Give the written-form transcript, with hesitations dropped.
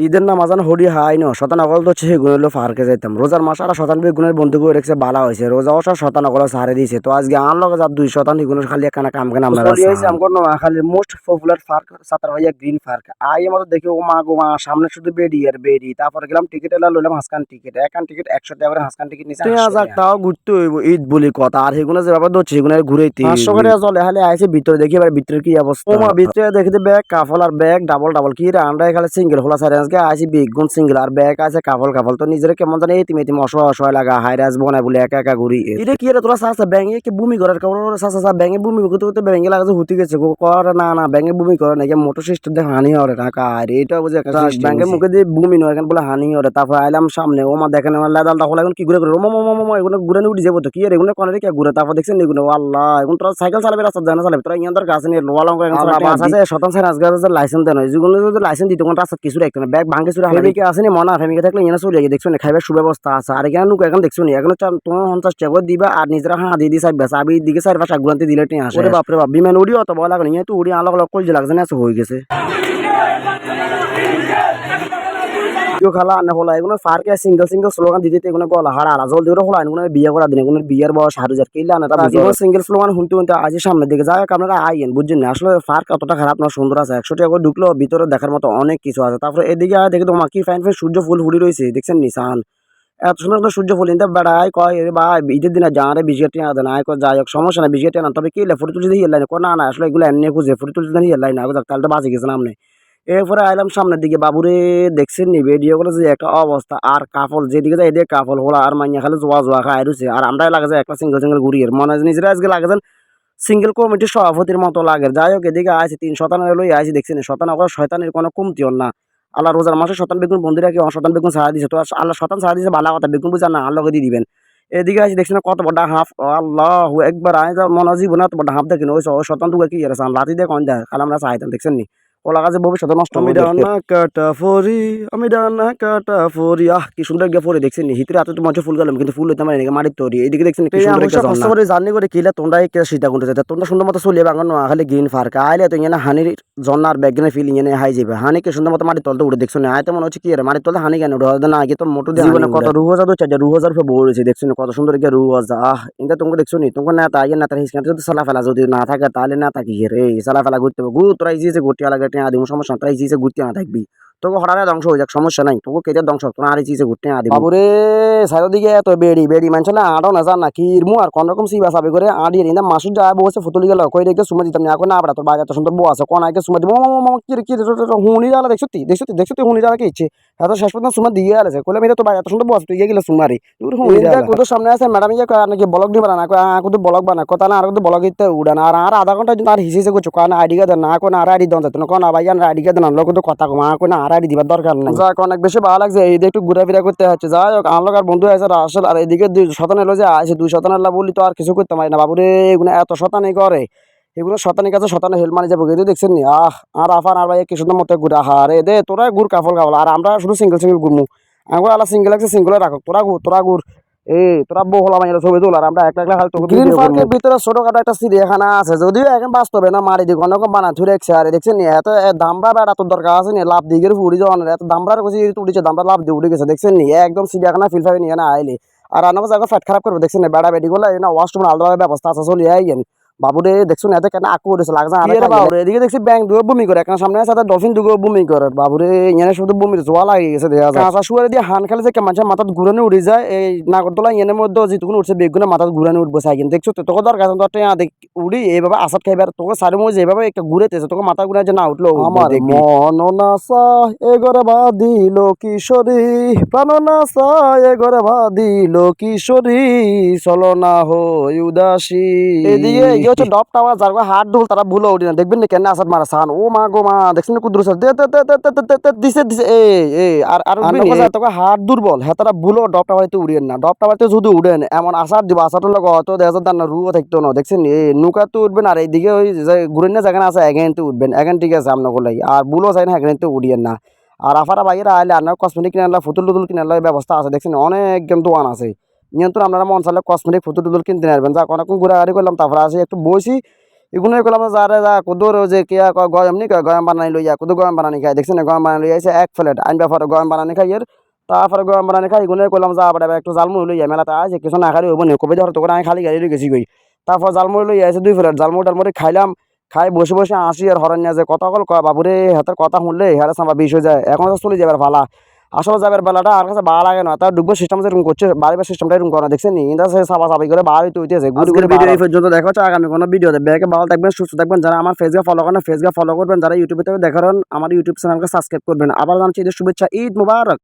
ঈদের নামাজান হরি হাই ন শতানকল তো সেগুলো হলো পার্কে যাইতাম রোজার মাস আর শতান বেগুনের বন্ধু করে রেখেছে বালা হয়েছে রোজা অসা শতানকল সারে দিয়েছে তো আজকে আন লগে যা 2 শতান এগুলো খালি একখানা কাম কেন আমরা হয়েছে আমার নোয়াখালীর মোস্ট পপুলার পার্ক সাতার ভাইয়া গ্রিন পার্ক আই আমাদের দেখি ও মা সামনে শুধু বেডি আর বেডি তারপরে গেলাম টিকিট এলা লইলাম হাসকান টিকিট একান টিকিট 100 টাকা করে হাসকান টিকিট নিচে যাক তাও ঘুরতে হইব ঈদ বলি কথা আর সেগুলো যেভাবে ধরছে সেগুলো ঘুরে 500 করে চলে হালে আইসে ভিতরে দেখি এবার ভিতরে কি অবস্থা ও মা ভিতরে দেখি ব্যাগ কাফল আর ব্যাগ ডাবল ডাবল কি রে আমরা এখানে সিঙ্গেল হলা সাইড আজকে আইসি বিগুন সিঙ্গেল আর ব্যাগ আছে কাফল কাফল তো নিজের কেমন জানি এতিম এতিম অসহায় লাগা হাইরাজ বনায় বলে একা একা ঘুরি এটা কি রে তোরা সাসা ব্যাঙে কি ভূমি করার কারণ সাসা ব্যাঙে ভূমি করতে করতে ব্যাঙে লাগাছে হুতি গেছে করে না ব্যাঙে ভূমি করে নাকি মোটর সিস্টেম দিয়ে হানি হরে টাকা আর এটা বুঝে একটা ব্যাঙের মুখে দিয়ে ভূমি নয় এখন বলে হানি হরে তারপর আইলাম সামনে ও মা দেখেন আমার লাদাল তখন এখন কি ঘুরে ঘুরে মোমো এগুলো ঘুরে উঠে যাবো তো কি আর এগুলো কোনে কে ঘুরে তারপর দেখছেন এগুলো আল্লাহ এখন তোরা সাইকেল চালাবে রাস্তা জানা চালাবে তোরা ইয়াদের কাছে নিয়ে লোয়া লঙ্কা আছে শতাংশ আজকে লাইসেন্স দেন যেগুলো যদি লাইসেন্স দিতে কোন রাস্তা কিছু রাখতো না ব্যাগ ভাঙে চুরা ফেমিকে আসেনি মনা ফেমিকে থাকলে এনে চলে গিয়ে দেখছো না খাইবার সুব্যবস্থা আছে আর এখানে নুক এখন দেখছো না এখন তোমার 50 টাকা দিবা আর নিজেরা দিয়ে দিয়ে চাইবে আমি দিকে 4-5 আগুলান্তি দিলে টেন আসে বাপরে বাপ বিমান উড়ি অত বলা লাগে তো উড়ি আলাগ আলাগ কলজে লাগছে না হয়ে গেছে খালা আনে হলা এগুলো পার্কে সিঙ্গেল স্লোগান দিতে এগুলো গলা হারা আলা জল দিয়ে হলা এগুলো বিয়ে করা দিন এগুলো বিয়ের বয়স 1000 কিলো আনে তারপর সিঙ্গেল স্লোগান শুনতে আজ সামনের দিকে যায় আপনারা আইয়েন বুঝছেন না আসলে পার্ক কতটা খারাপ না সুন্দর আছে 100 টাকা করে ঢুকলো ভিতরে দেখার মতো অনেক কিছু আছে তারপরে এদিকে দেখে তোমার কি ফাইন সূর্য ফুল ফুড়ি রয়েছে দেখছেন নিশান এত সুন্দর সূর্য ফুল ইনতে বেড়ায় কয় বা ঈদের দিনে যা রে বিজেটি আদে না কয় যাই হোক সমস্যা না বিজেটি না তবে কি ফটো তুলতে দিয়ে লাইন না না আসলে এগুলো এনে খুঁজে ফটো তুলতে দিয়ে লাইন আগে তাহলে তো বাঁচে গেছে নামনে এরপরে আইলাম সামনের দিকে বাবুরে দেখছেন নি ভিডিও গুলো যে একটা অবস্থা আর কাফল যেদিকে যায় এদিকে কাফল হলা আর মাইয়া খালি জোয়া খাই রয়েছে আর আমরা লাগে যায় একটা সিঙ্গেল ঘুরিয়ে মনে হয় নিজেরা আজকে লাগে সিঙ্গেল কমিটির সভাপতির মতো লাগে যাই হোক এদিকে আছে 3 শতান লই আইসি দেখছেন শতান শয়তানের কোনো কমতিও না আল্লাহ রোজার মাসে শতান বেগুন বন্ধুরা কি শতান বেগুন ছাড়া দিছে তো আল্লাহ শতান ছাড়া দিছে ভালো কথা বেগুন বুঝা না আল্লাহকে দিয়ে দিবেন এদিকে আছে দেখছেন কত বড় হাফ আল্লাহ একবার আয় মনে জীবন এত বড় হাফ দেখেন ওই শতান তুকে কি লাতি দিয়ে কন দেয় খালা আমরা চাইতাম দেখছেন নি ওলা কাছে ভবিষ্যতে নষ্ট আমি ডানা কাটা ফরি আমি ডানা কাটা ফরি কি সুন্দর গিয়ে ফরি দেখছেন নি হিতরে এত মঞ্চ ফুল গেলাম কিন্তু ফুল হইতে মানে মাটির তৈরি এইদিকে দেখছেন কি সুন্দর কষ্ট করে জার্নি করে কিলা তোমরা কে সীতা গুনতে যেতে তোমরা সুন্দর মতো চলিয়ে বাগান খালি গ্রিন পার্ক আইলে তো এনে হানির জন্নার ব্যাগনে ফিলিং এনে হাই যাবে হানি কি সুন্দর মতো মাটির তলতে উঠে দেখছো না আয় তো মনে হচ্ছে কি রে মাটির তলতে হানি কেন উঠে না আগে তো মোটর জীবনে কত রুহাজা তো চাই রুহাজার উপরে বড় হয়েছে দেখছো কত সুন্দর গিয়ে রুহাজা এটা তোমাকে দেখছো নি তোমাকে নেতা আগে নেতার হিসেবে যদি সালা ফেলা যদি না থাকে তাহলে না থাকি রে সালা ফেলা ঘুরতে হবে তোরা ইজিছে ঘুরতে লাগে আদিম সমস্যা তোরা ইজিছে ঘুরতে না থাকবি তোকে হঠাৎ ধ্বংস হয়ে যাক সমস্যা নাই তোকে কেটে ধ্বংস তোর আর ইজিছে ঘুরতে না দিবি বাবুরে চারিদিকে এত বেড়ি মানছে না আড়াও না জান না কি মু আর কোন রকম সিবা সাবে করে আড়িয়ে নিলাম মাসুদ যা বসে ফুতুলি গেল কই রেখে সুমা দিতাম না এখন না আবার তোর বাইরে এত সুন্দর বউ আছে কোন আগে সুমা দিব কি হুনি ডালা দেখছো হুনি ডালা কে ইচ্ছে এত শেষ পর্যন্ত সুমা দিয়ে আলেছে কইলে মেরে তো বাইরে এত সুন্দর বউ আছে তুই গেলে সুমারি তোর সামনে আছে ম্যাডাম ইয়ে কয় নাকি ব্লগ দিবা না কয় কিন্তু ব্লগ বানা কথা না আর কিন্তু ব্লগ দিতে উড়া না আর আধা ঘন্টা আর হিসেছে করছো কারণ আইডি কার্ড না কোন আর আইডি দন যেত কোন ভাই আইডি কার্ড না লোক কিন্তু কথা কমা কোন আর আইডি দিবার দরকার নাই যাক অনেক বেশি ভালো লাগছে এই একটু ঘুরাফেরা করতে হচ্ছে যাই হোক আমার আর বন্ধু আছে আসল আর এদিকে 2 শতান এলো যে আছে 2 শতান বলি তো আর কিছু করতে পারি না বাবুরে এগুলো এত শতানি করে এগুলো শতানির কাছে শতানে হেল মানে যাবো কিন্তু দেখছেন নি আর আফান আর ভাই কি সুন্দর মতো ঘুরা হারে দে তোরা গুড় কাফল খাওয়াল আর আমরা শুধু সিঙ্গেল ঘুরমু আমার আলা সিঙ্গেল আছে সিঙ্গেলে রাখো তোরা ঘুর তোরা বউ হলা মাইরা ছবি তোল আর আমরা একলা খালি তোকে গ্রিন পার্কের ভিতরে ছোটখাটো একটা চিড়িয়াখানা আছে যদিও এখন বাস্তবে না মারি দিকে অন্যরকম বানা থুরে একছে আর দেখছেন নি এত দামরা বেড়া তোর দরকার আছে নি লাভ দিকে উড়ি যাওয়ার এত দামরার কাছে উড়িছে দামরা লাভ দিয়ে উড়ে গেছে দেখছেন নি একদম চিড়িয়াখানা ফিল পাবে নিয়ে না আইলে আর রান্না জায়গা ফ্যাট খারাপ করবে দেখছেন বেড়া বেড়ি গুলো না ওয়াশরুম আলাদা ব্যবস্থা আছে চলে আইয়েন বাবুরে দেখছো না এত কেন আকু উঠেছে লাগছে বাবুরে এদিকে দেখছি ব্যাংক দুটো বমি করে এখন সামনে আছে ডলফিন দুটো বমি করে বাবুরে এখানে শুধু বমির জোয়া লাগে গেছে দেখা যায় কাঁচা শুয়ারে দিয়ে হান খেলে যে মানুষের মাথাত ঘুরানো উঠে যায় এই নাগরদোলা এনের মধ্যে যেটুকুন উঠছে বেগুনে মাথাত ঘুরানো উঠবো সাইকেল দেখছো তো তোকে দরকার তোর উড়ি এইভাবে আসাদ খাইবার তোকে সারি মধ্যে যেভাবে একটা ঘুরেতেছে তোকে মাথা ঘুরে যে না উঠলো আমার মন নাসা এ ঘরে বাঁধিল কিশোরী প্রাণ নাসা এ ঘরে বাঁধিল কিশোরী চলো না হই উদাসী এদিকে হচ্ছে ডপ টাওয়ার যার হাত ঢোল তারা ভুলো উঠি না দেখবেন না কেন আসাদ মারা সান ও মা গো মা দেখছেন কুদ্রুস দিছে আর হাত দুর্বল হ্যাঁ তারা ভুলো ডপ টাওয়ারিতে উড়িয়েন না ডপ টাওয়ারিতে যদি উড়েন এমন আসার দিব আসার লোক হয়তো দেখা যায় না রুও থাকতো না দেখছেন এই নৌকাতে উঠবেন আর এইদিকে ওই যে ঘুরেন না যেখানে আছে এখানে উঠবেন এখান ঠিক আছে আপনার গোলাই আর ভুলো চাই না এখানে উড়িয়েন না আর আফারা বাইরে আইলে আর কসমেটিক কিনার ফুতুল টুতুল কিনার ব্যবস্থা আছে দেখছেন অনেক গেম দোকান আছে নিয়ন্ত্রণ আপনারা মন চাইলে কসমেটিক ফুতুল টুতুল কিনতে পারবেন যা অনেকক্ষণ ঘুরাঘুরি করলাম তারপরে আসি একটু বসি এগুলো করলাম যারা যা কুদুর যে কিয়া গয়ম নি গয়ম বানাই লইয়া কুদু গয়ম বানানি খাই দেখছেন গয়ম বানানি লইয়া এক প্লেট আনবা পরে গয়ম বানানি খাই এর তারপরে গয়ম বানানি খাই এগুলো করলাম যা আবার একটু জালমুড়ি লইয়া মেলাতে আছে কিছু না খালি হবো না কবে ধর তো করে আমি খালি গাড়ি গেছি গই তারপর জালমুড়ি লইয়া আছে 2 প্লেট জালমুড়ি টালমুড়ি খাইলাম খাই বসে বসে আসি আর হরণ নিয়ে যে কথা কল বাবুরে হাতের কথা শুনলে হারে সামা বিষ হয়ে যায় এখন তো চলে যাবার ভালা আসলে যাবার বেলাটা আর কাছে ভালো লাগে না তার ডুবো সিস্টেম যেরকম করছে বাড়ির সিস্টেমটা এরকম করা দেখছেন নি ইন্দা সাফা সাফাই করে বার হইতে হইতেছে ঘুরে ঘুরে ভিডিও এই পর্যন্ত দেখা হচ্ছে আগামী কোনো ভিডিও দেখবে ভালো থাকবেন সুস্থ থাকবেন যারা আমার ফেসবুকে ফলো করেন ফেসবুকে ফলো করবেন যারা ইউটিউবে থেকে দেখারেন আমার ইউটিউব চ্যানেলকে সাবস্ক্রাইব করবেন আবার জানাচ্ছি ঈদের শুভেচ্ছা ঈদ মুবারক